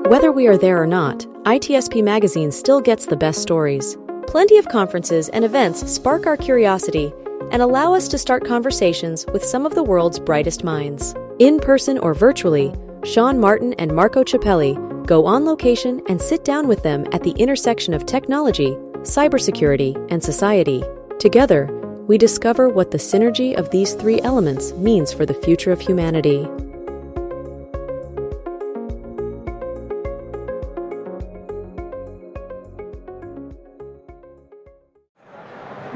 Whether we are there or not, ITSP Magazine still gets the best stories. Plenty of conferences and events spark our curiosity and allow us to start conversations with some of the world's brightest minds. In person or virtually, Sean Martin and Marco Ciappelli go on location and sit down with them at the intersection of technology, cybersecurity, and society. Together, we discover what the synergy of these three elements means for the future of humanity.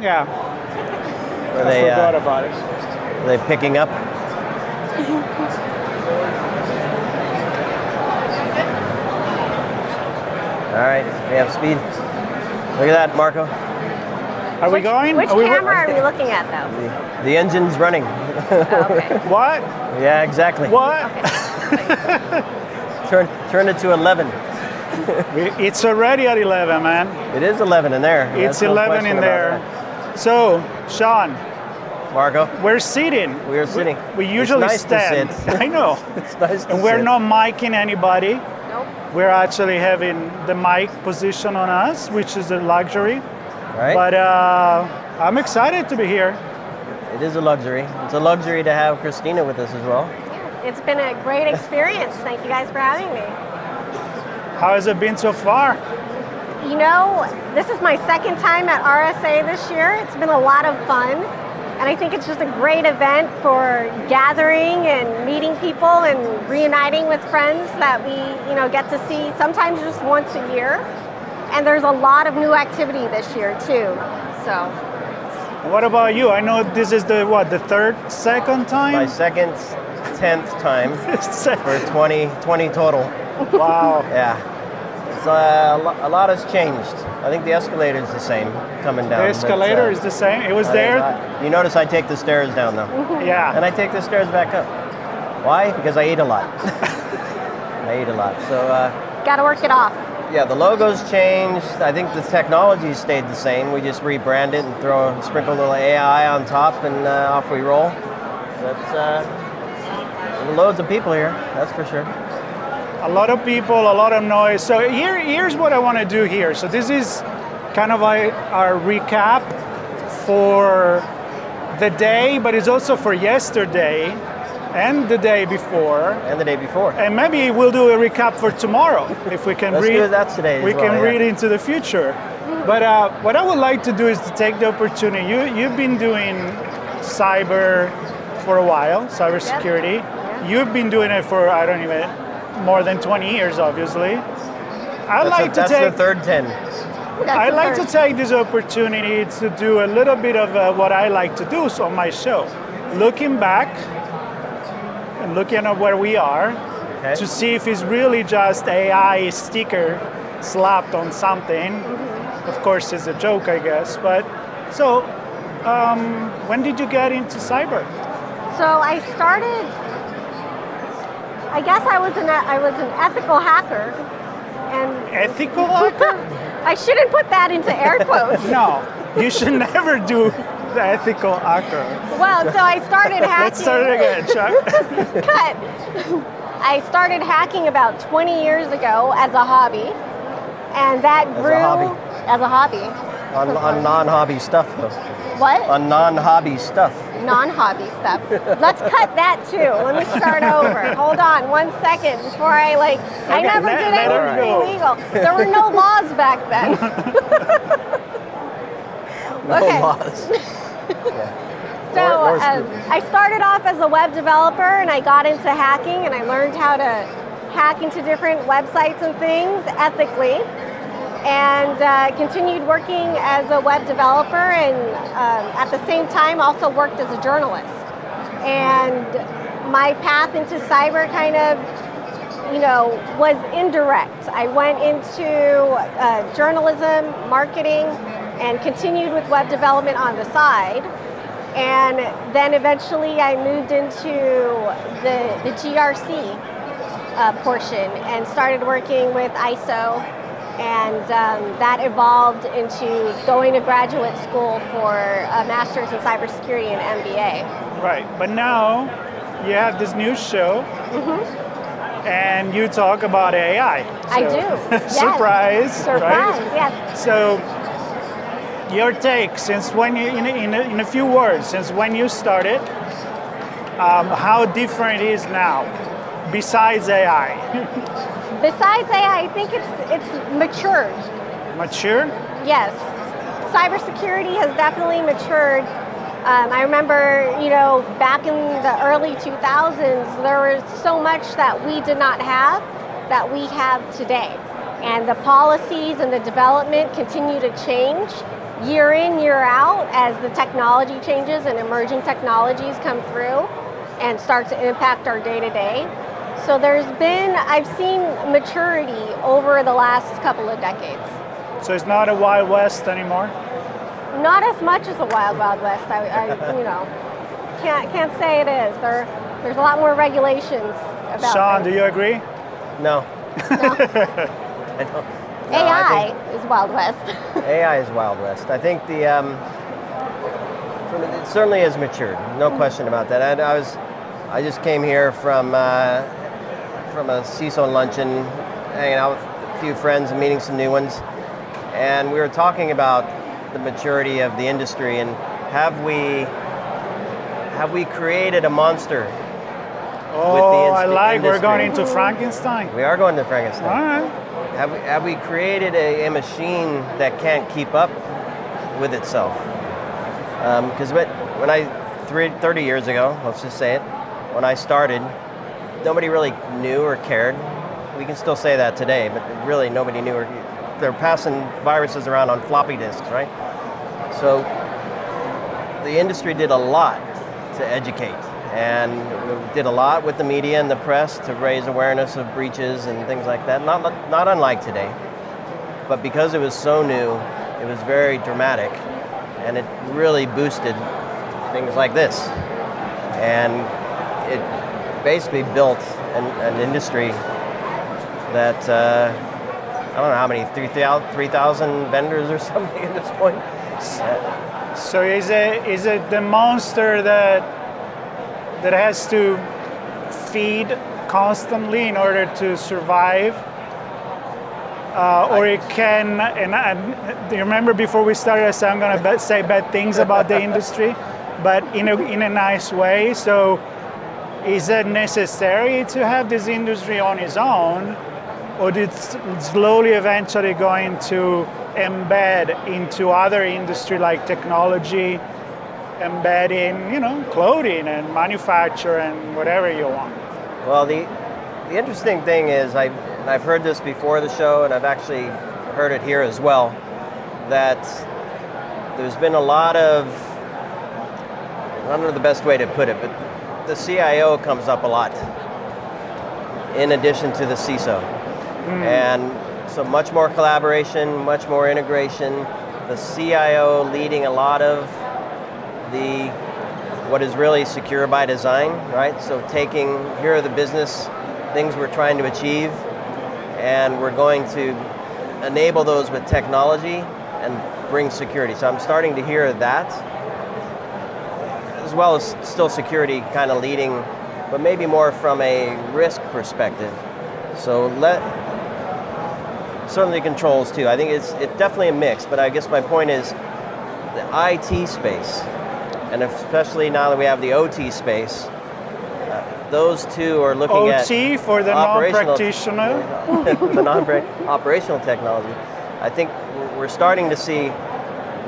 Yeah. Were they, I forgot about it. Are they picking up? All right, we have speed. Look at that, Marco. Are we going? Which camera are we looking at, though? The engine's running. Oh, okay. What? Yeah, exactly. What? Turn it to 11. It's already at 11, man. It is 11 in there. It's That's no 11 question in about there. that. So, Sean, Marco, we're sitting. we are sitting. We usually it's nice stand. To sit. I know. It's nice to And we're sit. not micing anybody. Nope. We're actually having the mic position on us, which is a luxury. Right? But I'm excited to be here. It is a luxury. It's a luxury to have Christina with us as well. It's been a great experience. Thank you guys for having me. How has it been so far? You know, this is my second time at RSA this year. It's been a lot of fun. And I think it's just a great event for gathering and meeting people and reuniting with friends that we, get to see sometimes just once a year. And there's a lot of new activity this year too. So. What about you? I know this is the second time? My second, 10th time for 20 total. Wow. Yeah. It's, a lot has changed. I think the escalator is the same coming down. The escalator is the same? It was there? You notice I take the stairs down though. Yeah. And I take the stairs back up. Why? Because I eat a lot. I eat a lot. So. Gotta work it off. Yeah, the logo's changed. I think the technology stayed the same. We just rebrand it and sprinkle a little AI on top, and off we roll. That's loads of people here, that's for sure. A lot of people, a lot of noise. So here's what I want to do here. So this is kind of like our recap for the day, but it's also for yesterday and the day before. And the day before. And maybe we'll do a recap for tomorrow if we can Let's read. do that today. We can read into the future. But what I would like to do is to take the opportunity. You've been doing cyber for a while, cybersecurity. Yep. You've been doing it for more than 20 years, obviously. That's the third 10. I'd like to take this opportunity to do a little bit of what I like to do on my show. Looking back and looking at where we are, Okay. to see if it's really just AI sticker slapped on something. Of course, it's a joke, I guess. But so, when did you get into cyber? So I started. I guess I was an ethical hacker, and Ethical hacker? I shouldn't put that into air quotes. No, you should never do the ethical hacker. Well, so I started hacking. Let's start it again, Chuck. Cut. I started hacking about 20 years ago as a hobby, and that grew as a hobby. On non-hobby stuff, though. What? On non-hobby stuff. Non-hobby stuff. Let's cut that too. Let me start over. Hold on 1 second before I never did anything illegal. There were no laws back then. No Okay. laws. Yeah. So I started off as a web developer, and I got into hacking, and I learned how to hack into different websites and things ethically, and continued working as a web developer, and at the same time also worked as a journalist. And my path into cyber kind of, was indirect. I went into journalism, marketing, and continued with web development on the side. And then eventually I moved into the GRC portion and started working with ISO, and that evolved into going to graduate school for a master's in cybersecurity and MBA. Right, but now you have this new show. and you talk about AI. I do. Yes. Surprise! Surprise! Right? Yes. So, your take, since when you, in a few words, since when you started, how different it is now, besides AI? Besides AI, I think it's matured. Mature? Yes. Cybersecurity has definitely matured. I remember, back in the early 2000s, there was so much that we did not have that we have today. And the policies and the development continue to change year in, year out as the technology changes and emerging technologies come through and start to impact our day-to-day. So I've seen maturity over the last couple of decades. So it's not a Wild West anymore? Not as much as a Wild West. I can't say it is. There's a lot more regulations about Sean, this. do you agree? No. I don't. No, AI is Wild West. AI is Wild West. I think it certainly has matured. No question about that. I just came here from a CISO luncheon, hanging out with a few friends and meeting some new ones, and we were talking about the maturity of the industry and have we created a monster? We're going into Frankenstein. We are going to Frankenstein. All right. Have we created a machine that can't keep up with itself? Because when 30 years ago, let's just say it, when I started, nobody really knew or cared. We can still say that today, but really nobody knew or they're passing viruses around on floppy disks, right? So the industry did a lot to educate, and we did a lot with the media and the press to raise awareness of breaches and things like that. Not unlike today, but because it was so new, it was very dramatic, and it really boosted things like this. And it basically built an industry that I don't know how many, 3,000 vendors or something at this point. So is it the monster that has to feed constantly in order to survive? Or it can, do you remember before we started, I said I'm going to say bad things about the industry, but in a nice way. So is it necessary to have this industry on its own, or did it slowly eventually going to embed into other industry like technology, embed in clothing and manufacture and whatever you want? Well, the interesting thing is I've heard this before the show, and I've actually heard it here as well, that there's been a lot of, I don't know the best way to put it, but the CIO comes up a lot in addition to the CISO. And so much more collaboration, much more integration, the CIO leading a lot of what is really secure by design, right? So here are the business things we're trying to achieve, and we're going to enable those with technology and bring security. So I'm starting to hear that, as well as still security kind of leading, but maybe more from a risk perspective. So certainly controls too. I think it's definitely a mix, but I guess my point is the IT space, and especially now that we have the OT space, those two are looking at OT for the non-practitioner. The non-operational technology. I think we're starting to see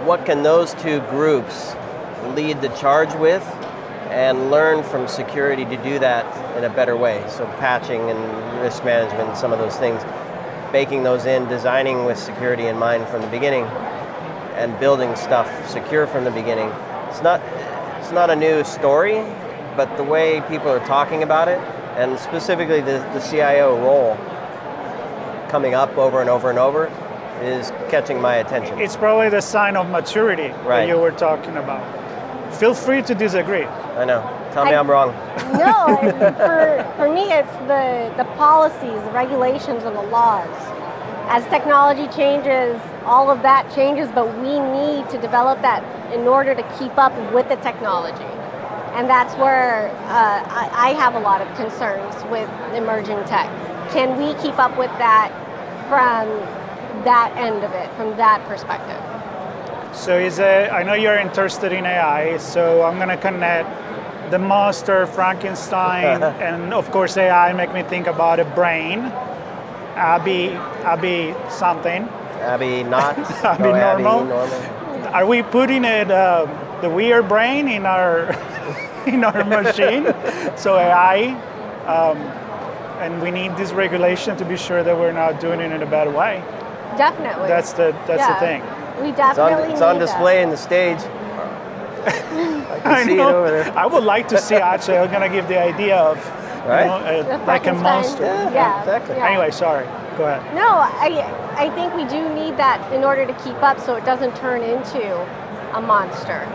what can those two groups lead the charge with and learn from security to do that in a better way. So patching and risk management and some of those things, baking those in, designing with security in mind from the beginning, and building stuff secure from the beginning. It's not a new story, but the way people are talking about it, and specifically the CIO role coming up over and over and over, is catching my attention. It's probably the sign of maturity that you were talking about. Feel free to disagree. I know. Tell me I'm wrong. No, for me it's the policies, the regulations, and the laws. As technology changes, all of that changes, but we need to develop that in order to keep up with the technology. And that's where I have a lot of concerns with emerging tech. Can we keep up with that from that end of it, from that perspective? So I know you're interested in AI, so I'm going to connect the monster, Frankenstein, and of course AI make me think about a brain. Abby something. Abby not. Abby normal. Are we putting it the weird brain in our in our machine? So AI, and we need this regulation to be sure that we're not doing it in a bad way. Definitely. That's the thing. We definitely it's on display in the stage. I can see it over there. I would like to see, actually, I'm going to give the idea of like a monster. Yeah, exactly. Yeah. Anyway, sorry. Go ahead. No, I think we do need that in order to keep up so it doesn't turn into a monster.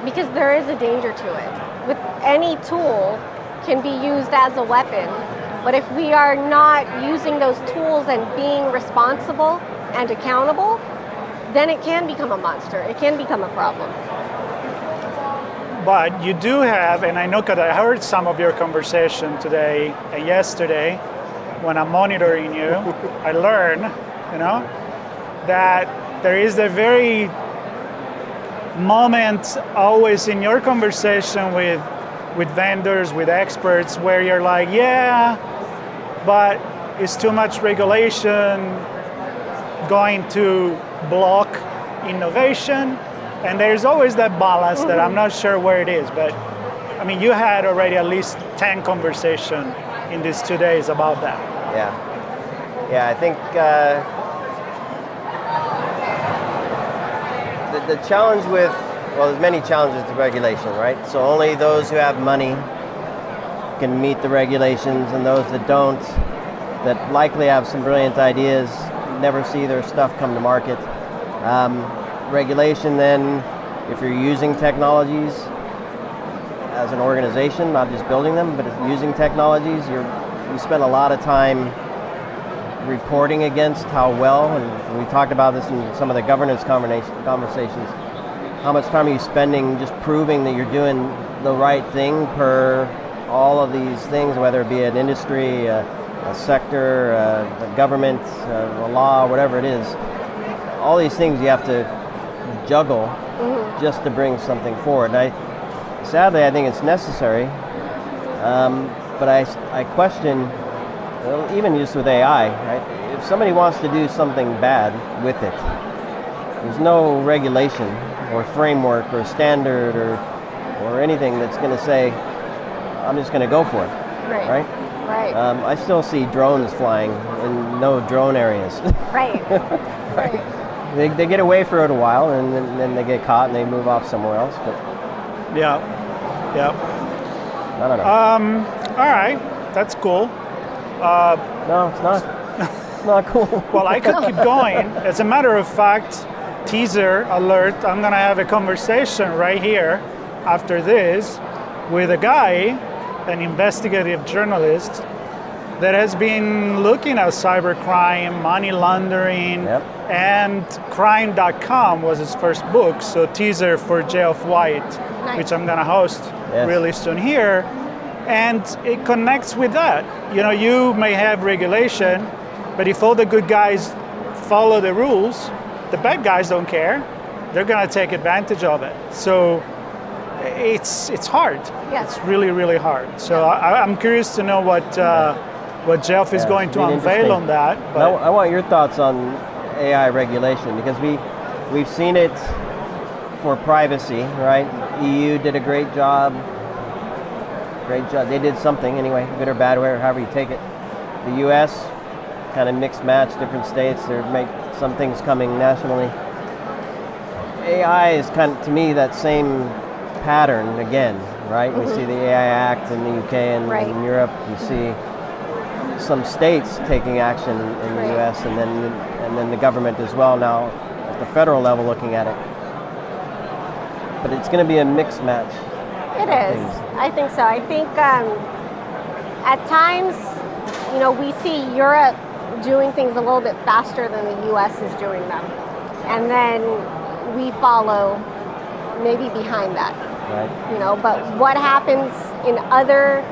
Because there is a danger to it. With any tool can be used as a weapon, but if we are not using those tools and being responsible and accountable, then it can become a monster. It can become a problem. But you do have, and I know because I heard some of your conversation today and yesterday when I'm monitoring you, I learn, that there is a very moment always in your conversation with vendors, with experts, where you're like, yeah, but it's too much regulation going to block innovation, and there's always that balance that I'm not sure where it is, but I mean, you had already at least 10 conversations in these 2 days about that. Yeah, I think the challenge with, there's many challenges to regulation, right? So only those who have money can meet the regulations, and those that don't, that likely have some brilliant ideas, never see their stuff come to market. Regulation then, if you're using technologies as an organization, not just building them, but using technologies, you spend a lot of time reporting against how well, and we talked about this in some of the governance conversations, how much time are you spending just proving that you're doing the right thing per all of these things, whether it be an industry, a sector, a government, a law, whatever it is. All these things you have to juggle just to bring something forward. And sadly, I think it's necessary, but I question, even just with AI, right? If somebody wants to do something bad with it, there's no regulation or framework or standard or anything that's going to say, I'm just going to go for it, right? I still see drones flying in no drone areas. Right. They get away for it a while, and then they get caught and they move off somewhere else. But yeah. I don't know. All right, that's cool. No, it's not. It's not cool. Well, I could keep going. As a matter of fact, teaser alert, I'm going to have a conversation right here after this with a guy, an investigative journalist, that has been looking at cybercrime, money laundering, and crime.com was his first book. So teaser for Geoff White, which I'm going to host really soon here. And it connects with that. You may have regulation, but if all the good guys follow the rules, the bad guys don't care. They're going to take advantage of it. So it's hard. Yes. It's really, really hard. So I'm curious to know what Geoff is going to unveil on that. But I want your thoughts on AI regulation, because we've seen it for privacy, right? EU did a great job. They did something anyway, good or bad, however you take it. The US, kind of mixed match, different states. There make some things coming nationally. AI is kind of, to me, that same pattern again, right? We see the AI Act in the UK and in Europe. We see some states taking action in the US, and then the government as well now at the federal level looking at it. But it's going to be a mixed match. It is. I think so. I think at times, we see Europe doing things a little bit faster than the US is doing them. And then we follow maybe behind that. Right. You know, but what happens in other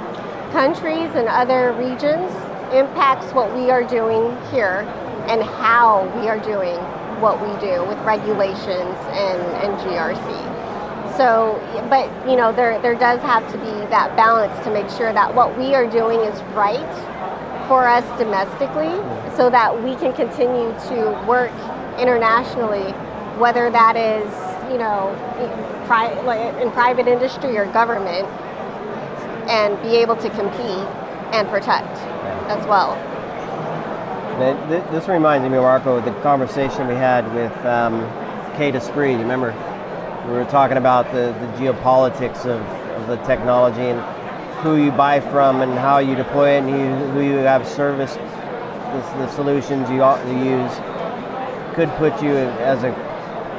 countries and other regions impacts what we are doing here and how we are doing what we do with regulations and GRC. So, but you know, there does have to be that balance to make sure that what we are doing is right for us domestically, so that we can continue to work internationally, whether that is, you know, in private industry or government, and be able to compete and protect as well. This reminds me, Marco, of the conversation we had with Kate Esprit. You remember? We were talking about the geopolitics of the technology and who you buy from and how you deploy it and who you have serviced the solutions you use could put you as a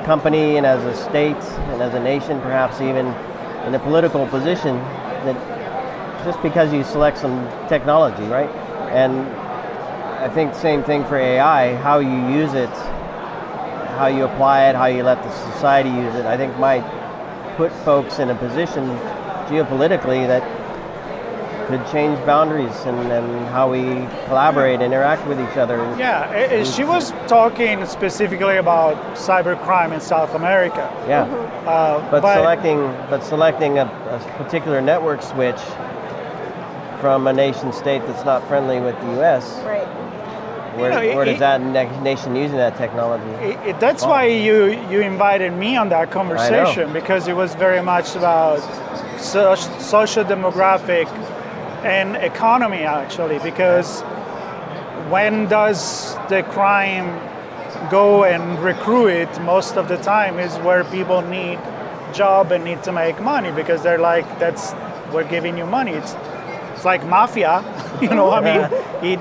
company and as a state and as a nation perhaps even in a political position that just because you select some technology, right? And I think same thing for AI, how you use it, how you apply it, how you let the society use it, I think might put folks in a position geopolitically that could change boundaries and how we collaborate, interact with each other. Yeah, she was talking specifically about cybercrime in South America. Yeah, but selecting a particular network switch from a nation state that's not friendly with the U.S. Right. Where does that nation using that technology? That's why you invited me on that conversation, because it was very much about social demographic and economy, actually, because when does the crime go and recruit? Most of the time is where people need job and need to make money, because they're like, we're giving you money. It's like mafia, you know. I mean,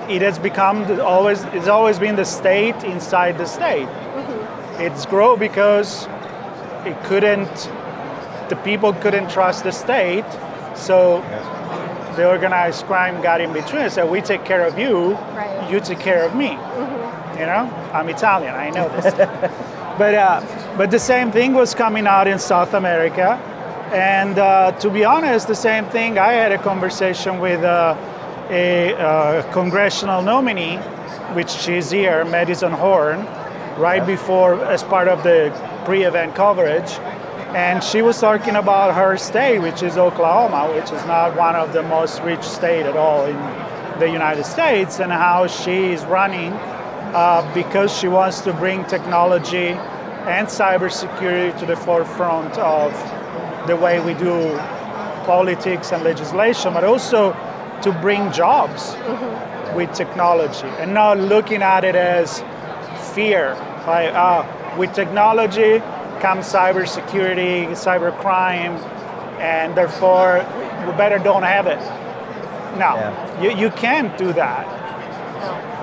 it has become it's always been the state inside the state. Mm-hmm. It's grown because the people couldn't trust the state, so the organized crime got in between and said, we take care of you, right. You take care of me. Mm-hmm. You know, I'm Italian, I know this. But the same thing was coming out in South America. And to be honest, the same thing, I had a conversation with a congressional nominee, which is here, Madison Horn, right before, as part of the pre-event coverage. And she was talking about her state, which is Oklahoma, which is not one of the most rich states at all in the United States, and how she is running because she wants to bring technology and cybersecurity to the forefront of the way we do politics and legislation, but also to bring jobs with technology and not looking at it as fear. Like, with technology comes cybersecurity, cybercrime, and therefore we better don't have it. No, you can't do that.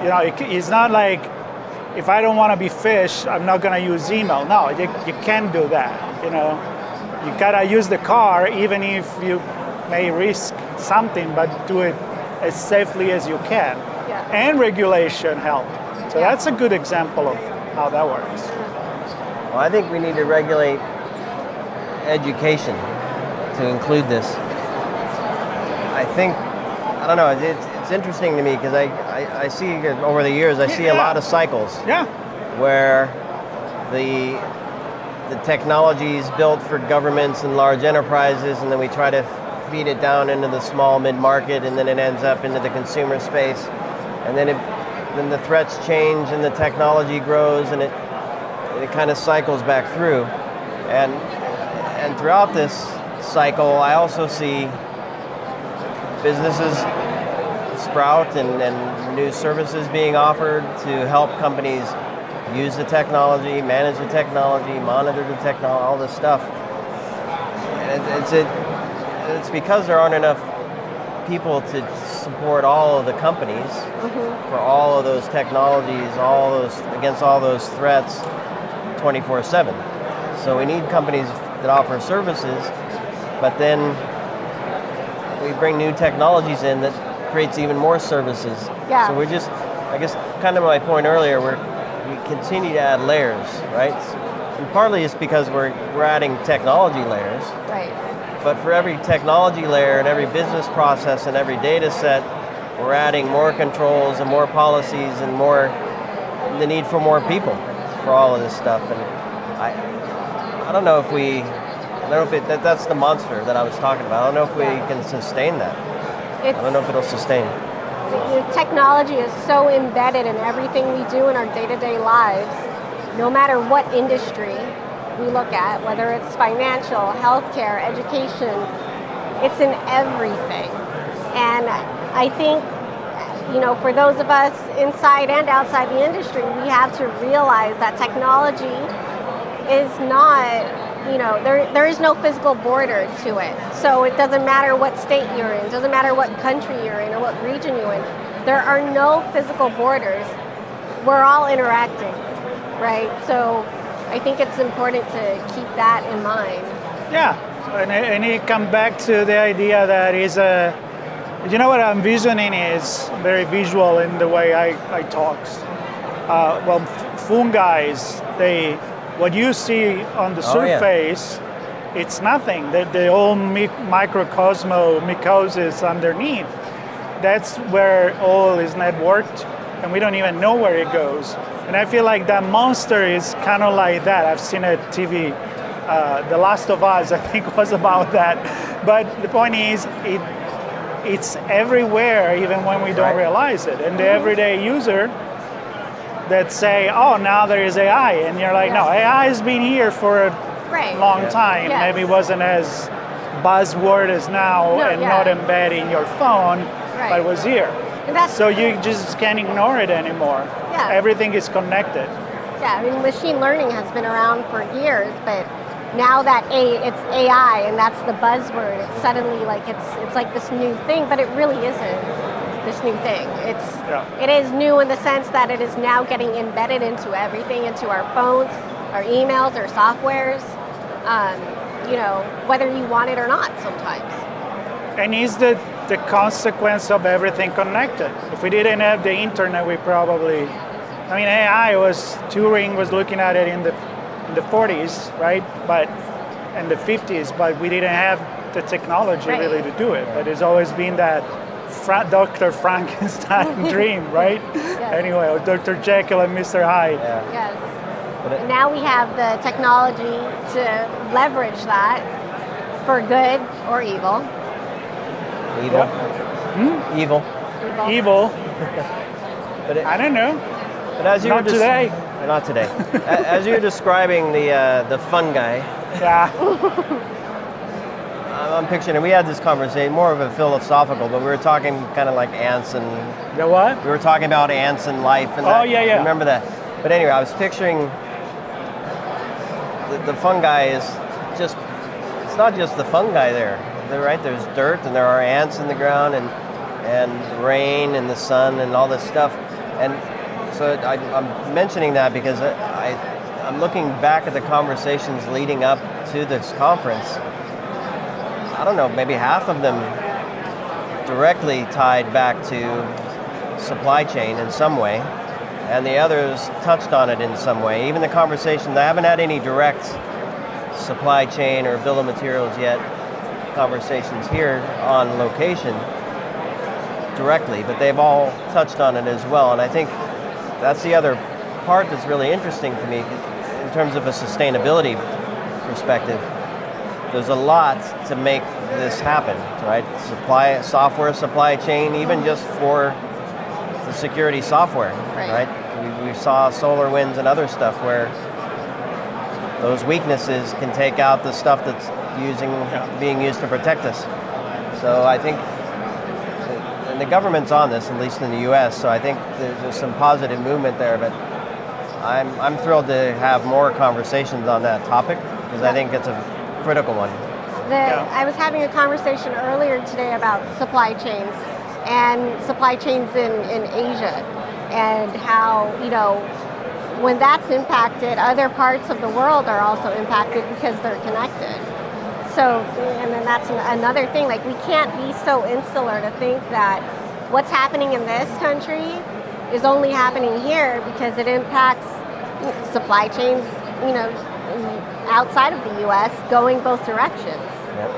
You know, it's not like if I don't want to be fished, I'm not going to use email. No, you can't do that, you know. You gotta use the car, even if you may risk something, but do it as safely as you can. Yeah. And regulation help. So that's a good example of how that works. Well, I think we need to regulate education to include this. I think, I don't know, it's interesting to me because I see over the years, I see a lot of cycles where the technology is built for governments and large enterprises, and then we try to feed it down into the small mid-market, and then it ends up into the consumer space, and then the threats change and the technology grows, and it kind of cycles back through. And throughout this cycle, I also see businesses sprout and new services being offered to help companies use the technology, manage the technology, monitor the technology, all this stuff. And it's because there aren't enough people to support all of the companies for all of those technologies, against all those threats 24/7. So we need companies that offer services, but then we bring new technologies in that creates even more services. Yeah. So we're just, I guess, kind of my point earlier, we continue to add layers, right? And partly it's because we're adding technology layers. Right. But for every technology layer and every business process and every data set, we're adding more controls and more policies and the need for more people for all of this stuff. And I don't know if that's the monster that I was talking about. I don't know if we can sustain that. I don't know if it'll sustain. Technology is so embedded in everything we do in our day-to-day lives, no matter what industry we look at, whether it's financial, healthcare, education, it's in everything. And I think, for those of us inside and outside the industry, we have to realize that technology is not, there is no physical border to it. So it doesn't matter what state you're in, it doesn't matter what country you're in or what region you're in. There are no physical borders. We're all interacting, right? So I think it's important to keep that in mind. Yeah, and it comes back to the idea that what I'm envisioning is very visual in the way I talk. Fungi, what you see on the surface, it's nothing. The whole microcosmo mycosis underneath, that's where all is networked, and we don't even know where it goes. And I feel like that monster is kind of like that. I've seen a TV, The Last of Us, I think was about that. But the point is, it's everywhere, even when we don't realize it. And the everyday user that say, oh, now there is AI. And you're like, no, AI has been here for a long time. Maybe it wasn't as buzzword as now not embedded in your phone, but it was here. So you just can't ignore it anymore. Yeah. Everything is connected. Yeah, I mean, machine learning has been around for years, but now that it's AI and that's the buzzword, it's suddenly like it's like this new thing, but it really isn't this new thing. It is new in the sense that it is now getting embedded into everything, into our phones, our emails, our softwares, whether you want it or not sometimes. And is the consequence of everything connected? If we didn't have the internet, we probably, Turing was looking at it in the 40s, right? But in the 50s, but we didn't have the technology really to do it. But it's always been that Dr. Frankenstein dream, right? Yes. Anyway, or Dr. Jekyll and Mr. Hyde. Yeah. Yes. And now we have the technology to leverage that for good or evil. Evil. Evil. But I don't know. But as you not today. Not today. As you're describing the fungi. Yeah. I'm picturing, and we had this conversation, more of a philosophical, but we were talking kind of like ants and... The what? We were talking about ants and life. And yeah. Remember that. But anyway, I was picturing the fungi is just, it's not just the fungi there. Right? There's dirt and there are ants in the ground and rain and the sun and all this stuff. And so I'm mentioning that because I'm looking back at the conversations leading up to this conference. I don't know, maybe half of them directly tied back to supply chain in some way, and the others touched on it in some way. Even the conversations, I haven't had any direct supply chain or bill of materials yet conversations here on location directly, but they've all touched on it as well. And I think that's the other part that's really interesting to me in terms of a sustainability perspective. There's a lot to make this happen, right? Software supply chain, even just for the security software, right? We saw SolarWinds and other stuff where those weaknesses can take out the stuff that's being used to protect us. So I think, and the government's on this, at least in the US, so I think there's some positive movement there, but I'm thrilled to have more conversations on that topic, because I think it's a critical one. I was having a conversation earlier today about supply chains and supply chains in Asia, and how, when that's impacted, other parts of the world are also impacted because they're connected. So, and then that's another thing, like we can't be so insular to think that what's happening in this country is only happening here because it impacts supply chains, outside of the US going both directions. Yep.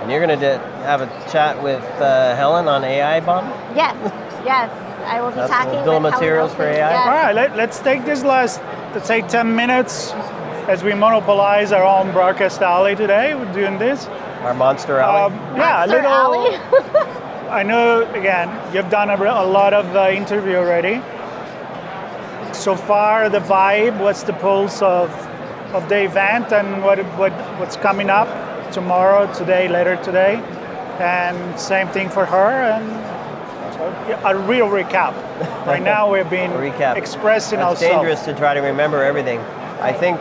And you're going to have a chat with Helen on AI bomb? Yes, yes. I will be talking bill of with materials Helen for Olsen. AI? Yes. All right, let's take this last, let's say 10 minutes as we monopolize our own broadcast alley today. We're doing this. Our monster alley? Yeah, a Monster little. Alley. I know, again, you've done a lot of interview already. So far, the vibe, what's the pulse of the event and what's coming up tomorrow, today, later today? And same thing for her. And so, yeah, a real recap. Right now, we've been expressing It's ourselves. dangerous to try to remember everything. I think...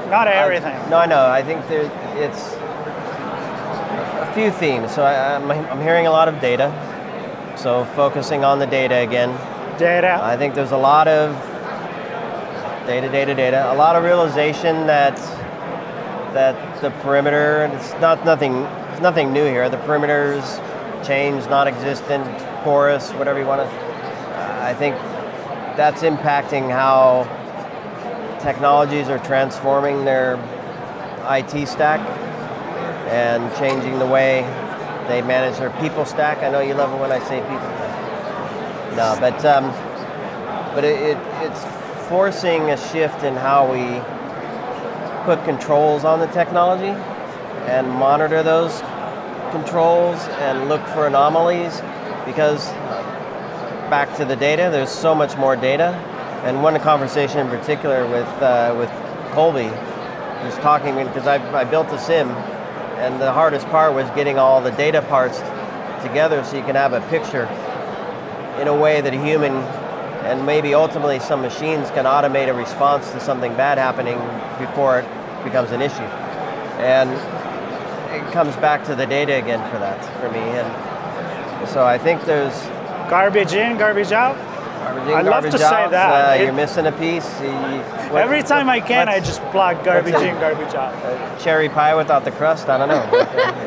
Not everything. No, I know. I think it's a few themes. So I'm hearing a lot of data. So focusing on the data again. Data. I think there's a lot of data. A lot of realization that the perimeter, and it's nothing new here. The perimeter's changed, non-existent, porous, whatever you want to. I think that's impacting how technologies are transforming their IT stack and changing the way they manage their people stack. I know you love it when I say people. No, but it's forcing a shift in how we put controls on the technology and monitor those controls and look for anomalies, because back to the data, there's so much more data. And one conversation in particular with Colby, was talking, because I built a SIM, and the hardest part was getting all the data parts together so you can have a picture in a way that a human and maybe ultimately some machines can automate a response to something bad happening before it becomes an issue. And it comes back to the data again for me. And so I think there's Garbage in, garbage out. I love to say that. You're missing a piece. Every time I can, I just plug garbage in, garbage out. Cherry pie without the crust, I don't know.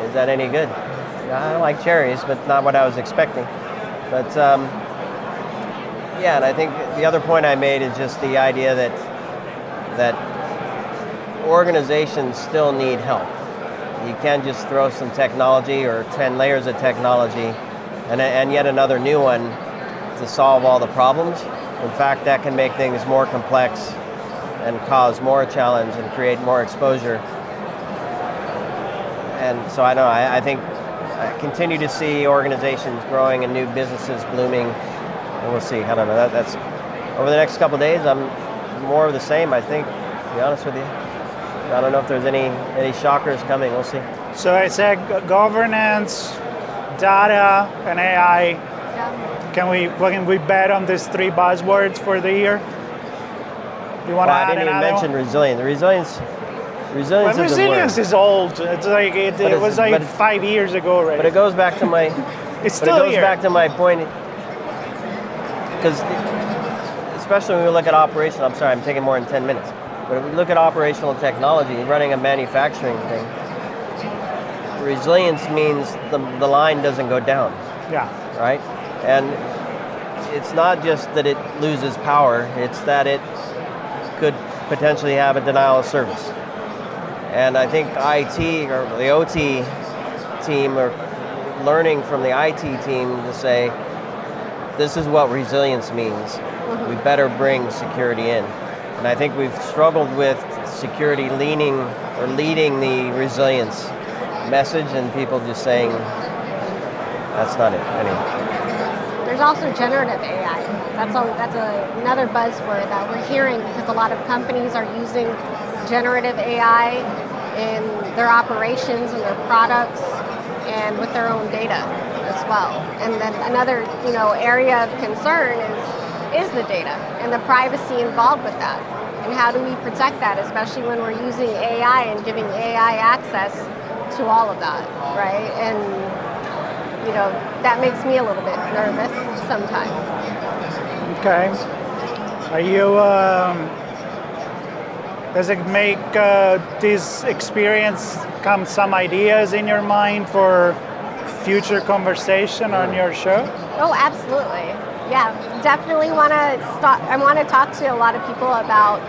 Is that any good? I don't like cherries, but not what I was expecting. But yeah, and I think the other point I made is just the idea that organizations still need help. You can't just throw some technology or 10 layers of technology and yet another new one to solve all the problems. In fact, that can make things more complex and cause more challenge and create more exposure. And so I think I continue to see organizations growing and new businesses blooming, and we'll see. I don't know. That's over the next couple of days. I'm more of the same, I think, to be honest with you. I don't know if there's any shockers coming. We'll see. So I said governance, data, and AI. Yeah. Can we bet on these three buzzwords for the year? You want to add I didn't even another mention one? resilience. Resilience Well, is a word. resilience is old. It's like it was like 5 years ago already. But it goes back to my. It's but still it goes here. back to my point, because especially when we look at operational. I'm sorry, I'm taking more than 10 minutes. But if we look at operational technology, running a manufacturing thing, resilience means the line doesn't go down. Yeah. Right? And it's not just that it loses power, it's that it could potentially have a denial of service. And I think IT or the OT team are learning from the IT team to say, this is what resilience means. We better bring security in. And I think we've struggled with security leading the resilience message, and people just saying, that's not it. Anyway. There's also generative AI. That's another buzzword that we're hearing, because a lot of companies are using generative AI in their operations and their products and with their own data as well. And then another area of concern is the data and the privacy involved with that. And how do we protect that, especially when we're using AI and giving AI access to all of that, right? And that makes me a little bit nervous sometimes. Okay. Are you? Does it make this experience come some ideas in your mind for future conversation on your show? Oh, absolutely. Yeah, definitely want to talk to a lot of people about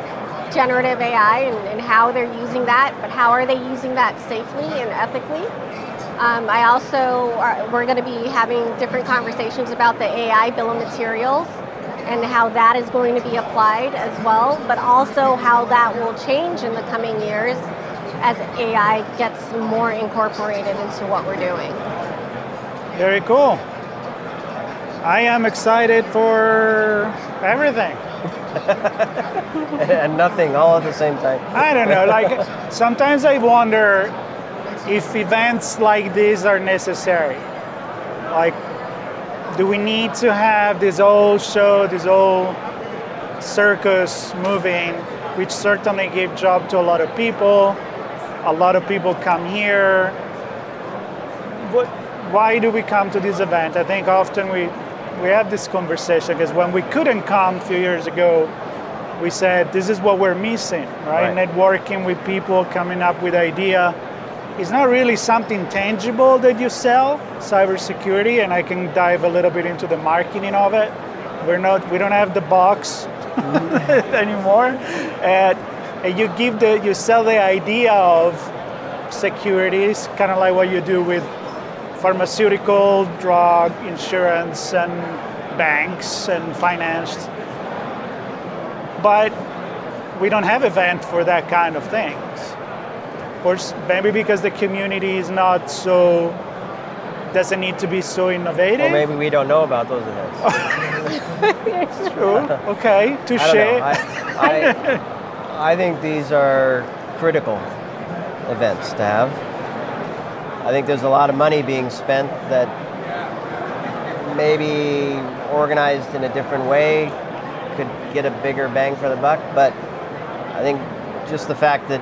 generative AI and how they're using that, but how are they using that safely and ethically? We're going to be having different conversations about the AI bill of materials and how that is going to be applied as well, but also how that will change in the coming years as AI gets more incorporated into what we're doing. Very cool. I am excited for everything. And nothing all at the same time. I don't know, like sometimes I wonder if events like this are necessary. Like, do we need to have this whole show, this whole circus moving, which certainly gave job to a lot of people. A lot of people come here. But why do we come to this event? I think often we have this conversation because when we couldn't come a few years ago, we said this is what we're missing, right? Networking with people, coming up with idea. It's not really something tangible that you sell, cybersecurity, and I can dive a little bit into the marketing of it. We don't have the box anymore, and you sell the idea of security. It's kind of like what you do with pharmaceutical, drug, insurance, and banks and finance. But we don't have event for that kind of things. Of course, maybe because the community is not so, doesn't need to be so innovative. Or maybe we don't know about those events. It's true. Okay, touche. I think these are critical events to have. I think there's a lot of money being spent that maybe organized in a different way could get a bigger bang for the buck, but I think just the fact that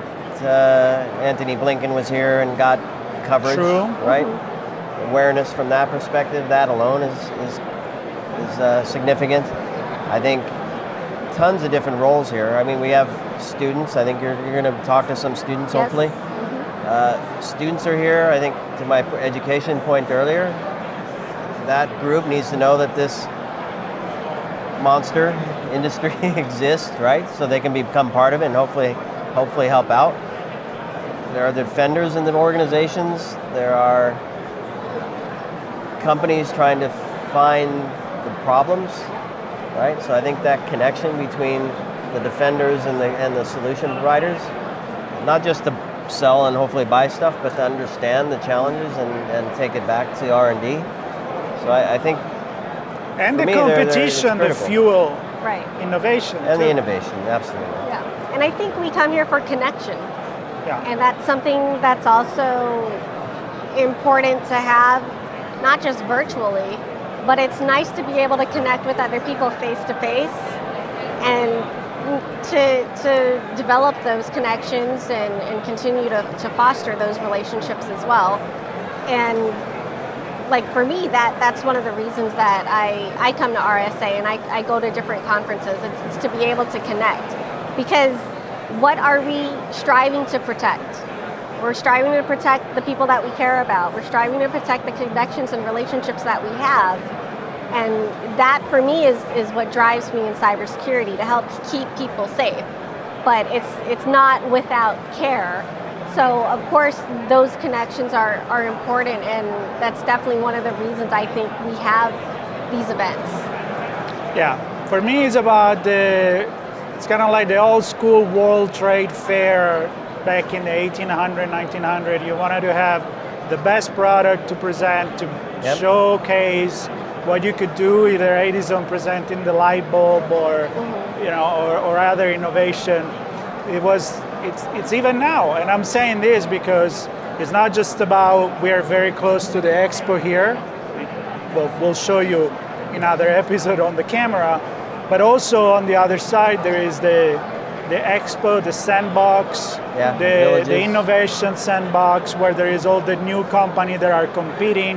Antony Blinken was here and got coverage, right? Awareness from that perspective, that alone is significant. I think tons of different roles here. I mean, we have students. I think you're going to talk to some students, hopefully. Students are here. I think to my education point earlier, that group needs to know that this monster industry exists, right? So they can become part of it and hopefully help out. There are defenders in the organizations. There are companies trying to find the problems, right? So I think that connection between the defenders and the solution providers, not just to sell and hopefully buy stuff, but to understand the challenges and take it back to R&D. So I think, and the me, competition, the fuel, innovation, and the innovation, absolutely. Yeah, and I think we come here for connection. Yeah. And that's something that's also important to have, not just virtually, but it's nice to be able to connect with other people face to face and to develop those connections and continue to foster those relationships as well. And like for me, that's one of the reasons that I come to RSA and I go to different conferences. It's to be able to connect, because what are we striving to protect? We're striving to protect the people that we care about. We're striving to protect the connections and relationships that we have. And that for me is what drives me in cybersecurity, to help keep people safe. But it's not without care. So of course those connections are important, and that's definitely one of the reasons I think we have these events. Yeah, for me it's about it's kind of like the old school World Trade Fair back in the 1800, 1900. You wanted to have the best product to present, to showcase what you could do, either Edison presenting the light bulb or or other innovation. It's even now, and I'm saying this because it's not just about, we are very close to the expo here. We'll show you in other episode on the camera, but also on the other side there is the expo, the sandbox, the innovation sandbox, where there is all the new companies that are competing.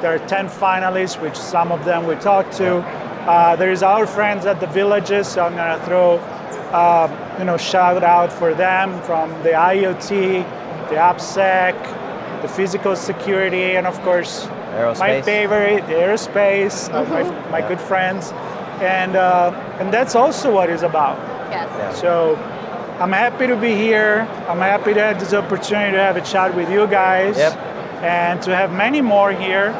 There are 10 finalists, which some of them we talked to. There is our friends at the villages, so I'm going to throw shout out for them, from the IoT, the RSAC, the physical security, and of course aerospace. My favorite, the aerospace, my good friends, and that's also what it's about. Yes. So I'm happy to be here. I'm happy to have this opportunity to have a chat with you guys. Yep. And to have many more here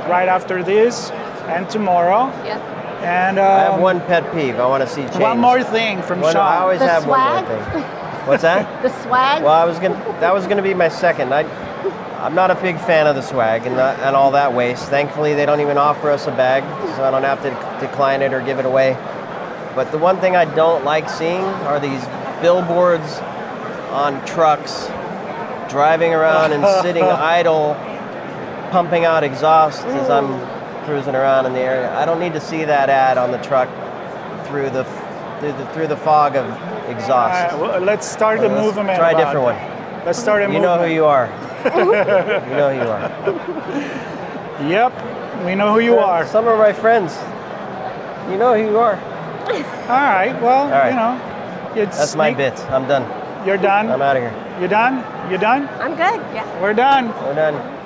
right after this and tomorrow. Yeah. And I have one pet peeve I want to see change. one more thing from Sean. I always The have swag? one more thing. What's that? The swag? Well, that was gonna be my second. I'm not a big fan of the swag and all that waste. Thankfully, they don't even offer us a bag, so I don't have to decline it or give it away. But the one thing I don't like seeing are these billboards on trucks, driving around and sitting idle, pumping out exhaust as I'm cruising around in the area. I don't need to see that ad on the truck through the fog of exhaust. Well, let's start the movement. Try a about different one. that. Let's start a You movement. know who you are. You know who you are. Yep, we know who you are. Some of my friends. You know who you are. All right, well, All right. you know. That's my bit. I'm done. You're done? I'm out of here. You done? You done? I'm good. Yeah. We're done. We're done.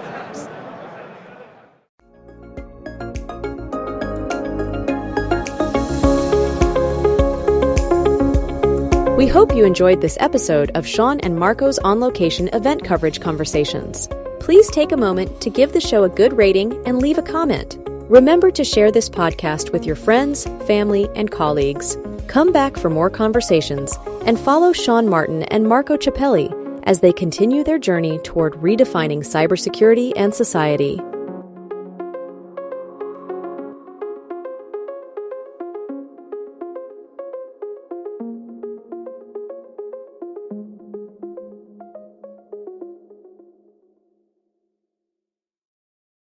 We hope you enjoyed this episode of Sean and Marco's On Location event coverage conversations. Please take a moment to give the show a good rating and leave a comment. Remember to share this podcast with your friends, family, and colleagues. Come back for more conversations and follow Sean Martin and Marco Ciappelli as they continue their journey toward redefining cybersecurity and society.